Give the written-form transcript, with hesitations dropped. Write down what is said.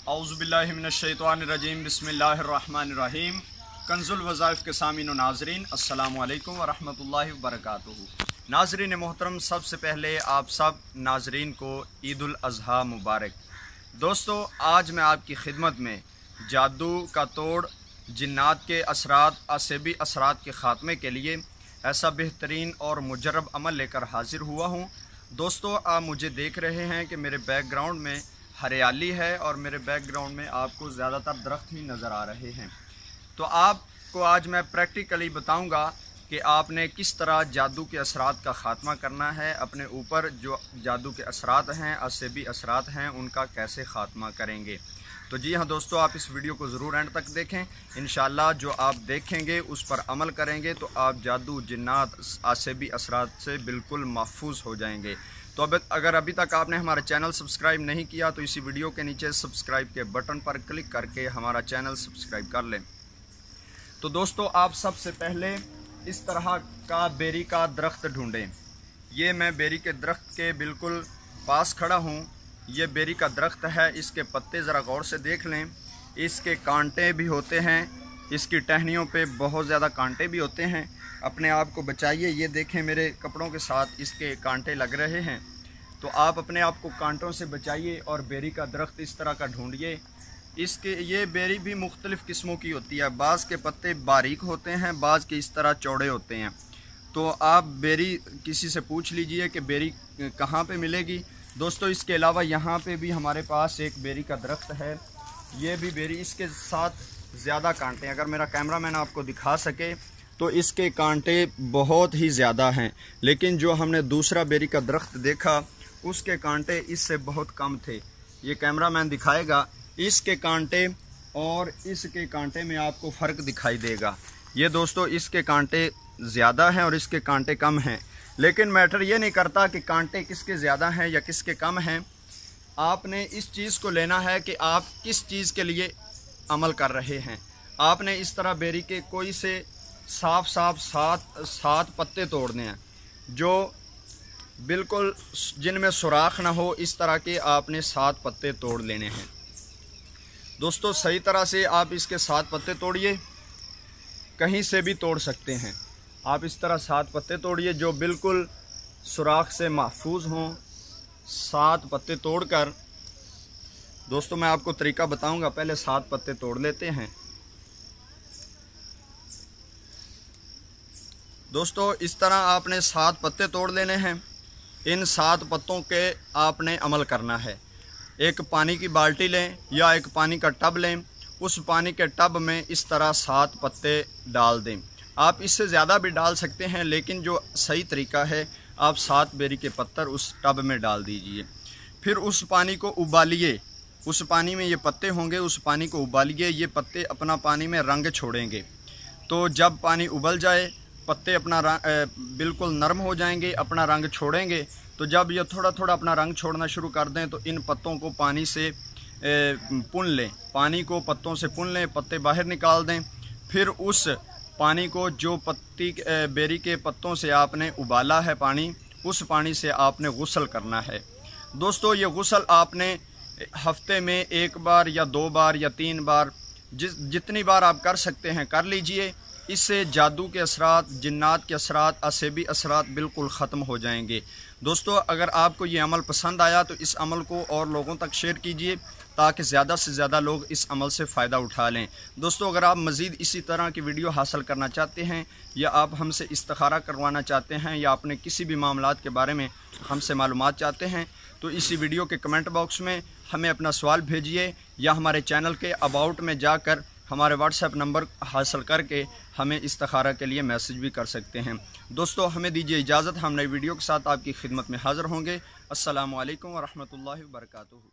औज़ुबिल्लाहि मिनश्शैतानिर्रजीम बिस्मिल्लाहिर्रहमानिर्रहीम। कंजुल वज़ाइफ के सामीन व नाज़रीन, अस्सलामु अलैकुम व रहमतुल्लाहि व बरकातुहू। नाज़रीन मोहतरम, सबसे पहले आप सब नाज़रीन को ईद उल अज़हा मुबारक। दोस्तों, आज मैं आपकी खिदमत में जादू का तोड़, जिन्नात के असरात, असेबी असरात के ख़ात्मे के लिए ऐसा बेहतरीन और मुजर्रब अमल लेकर हाजिर हुआ हूँ। दोस्तों, आप मुझे देख रहे हैं कि मेरे बैकग्राउंड में हरियाली है और मेरे बैकग्राउंड में आपको ज़्यादातर दरख्त ही नज़र आ रहे हैं। तो आपको आज मैं प्रैक्टिकली बताऊंगा कि आपने किस तरह जादू के असरात का ख़ात्मा करना है। अपने ऊपर जो जादू के असरात हैं, असेबी असरात हैं, उनका कैसे ख़ात्मा करेंगे। तो जी हाँ दोस्तों, आप इस वीडियो को ज़रूर एंड तक देखें। इंशाल्लाह जो आप देखेंगे उस पर अमल करेंगे तो आप जादू, जिन्नात, असेबी असरात से बिल्कुल महफूज हो जाएंगे। तो अगर अभी तक आपने हमारा चैनल सब्सक्राइब नहीं किया तो इसी वीडियो के नीचे सब्सक्राइब के बटन पर क्लिक करके हमारा चैनल सब्सक्राइब कर लें। तो दोस्तों, आप सबसे पहले इस तरह का बेरी का दरख्त ढूंढें। ये मैं बेरी के दरख्त के बिल्कुल पास खड़ा हूँ। ये बेरी का दरख्त है। इसके पत्ते ज़रा गौर से देख लें। इसके कांटे भी होते हैं, इसकी टहनियों पे बहुत ज़्यादा कांटे भी होते हैं। अपने आप को बचाइए। ये देखें, मेरे कपड़ों के साथ इसके कांटे लग रहे हैं। तो आप अपने आप को कांटों से बचाइए और बेरी का दरख्त इस तरह का ढूंढिए। ये बेरी भी मुख्तलिफ़ किस्मों की होती है। बाज़ के पत्ते बारीक होते हैं, बाज़ के इस तरह चौड़े होते हैं। तो आप बेरी किसी से पूछ लीजिए कि बेरी कहाँ पे मिलेगी। दोस्तों, इसके अलावा यहाँ पे भी हमारे पास एक बेरी का दरख्त है। ये भी बेरी, इसके साथ ज़्यादा कांटे, अगर मेरा कैमरा मैन आपको दिखा सके तो इसके कांटे बहुत ही ज़्यादा हैं। लेकिन जो हमने दूसरा बेरी का दरख्त देखा उसके कांटे इससे बहुत कम थे। ये कैमरा मैन दिखाएगा। इसके कांटे और इसके कांटे में आपको फ़र्क दिखाई देगा। ये दोस्तों, इसके कांटे ज़्यादा हैं और इसके कांटे कम हैं। लेकिन मैटर ये नहीं करता कि कांटे किसके ज़्यादा हैं या किसके कम हैं। आपने इस चीज़ को लेना है कि आप किस चीज़ के लिए अमल कर रहे हैं। आपने इस तरह बेरी के कोई से साफ सात पत्ते तोड़ने हैं जो बिल्कुल जिनमें सुराख ना हो। इस तरह के आपने 7 पत्ते तोड़ लेने हैं। दोस्तों, सही तरह से आप इसके 7 पत्ते तोड़िए। कहीं से भी तोड़ सकते हैं। आप इस तरह 7 पत्ते तोड़िए जो बिल्कुल सुराख से महफूज हों। 7 पत्ते तोड़कर, दोस्तों मैं आपको तरीका बताऊंगा। पहले 7 पत्ते तोड़ लेते हैं। दोस्तों, इस तरह आपने 7 पत्ते तोड़ लेने हैं। इन 7 पत्तों के आपने अमल करना है। एक पानी की बाल्टी लें या एक पानी का टब लें। उस पानी के टब में इस तरह 7 पत्ते डाल दें। आप इससे ज़्यादा भी डाल सकते हैं, लेकिन जो सही तरीका है, आप 7 बेरी के पत्थर उस टब में डाल दीजिए। फिर उस पानी को उबालिए। उस पानी में ये पत्ते होंगे, उस पानी को उबालिए। ये पत्ते अपना पानी में रंग छोड़ेंगे। तो जब पानी उबल जाए, पत्ते अपना बिल्कुल नरम हो जाएंगे, अपना रंग छोड़ेंगे। तो जब ये थोड़ा थोड़ा अपना रंग छोड़ना शुरू कर दें तो इन पत्तों को पानी से पुन लें। पानी को पत्तों से पुन लें, पत्ते बाहर निकाल दें। फिर उस पानी को, जो बेरी के पत्तों से आपने उबाला है पानी, उस पानी से आपने गुस्ल करना है। दोस्तों, ये गुस्ल आपने हफ्ते में 1 बार या 2 बार या 3 बार, जितनी बार आप कर सकते हैं कर लीजिए। इससे जादू के असरात, जिन्नात के असरात, असेबी असरात बिल्कुल ख़त्म हो जाएंगे। दोस्तों, अगर आपको ये अमल पसंद आया तो इस अमल को और लोगों तक शेयर कीजिए ताकि ज़्यादा से ज़्यादा लोग इस अमल से फ़ायदा उठा लें। दोस्तों, अगर आप मज़ीद इसी तरह की वीडियो हासिल करना चाहते हैं या आप हमसे इस्तिखारा करवाना चाहते हैं या अपने किसी भी मामलात के बारे में हमसे मालूमात चाहते हैं तो इसी वीडियो के कमेंट बॉक्स में हमें अपना सवाल भेजिए या हमारे चैनल के अबाउट में जाकर हमारे व्हाट्सएप नंबर हासिल करके हमें इस्तिखारा के लिए मैसेज भी कर सकते हैं। दोस्तों, हमें दीजिए इजाज़त। हम नई वीडियो के साथ आपकी खिदमत में हाज़िर होंगे। अस्सलामु अलैकुम व रहमतुल्लाहि व बरकातुहू।